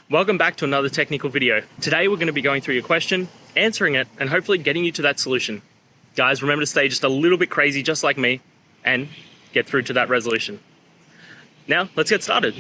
Welcome back to another technical video. Today we're going to be going through your question, answering it, and hopefully getting you to that solution. Guys, remember to stay just a little bit crazy just like me and get through to that resolution. Now, let's get started.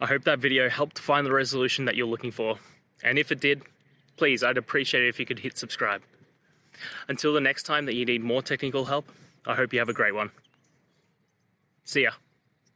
I hope that video helped find the resolution that you're looking for. And if it did, please, I'd appreciate it if you could hit subscribe. Until the next time that you need more technical help, I hope you have a great one. See ya.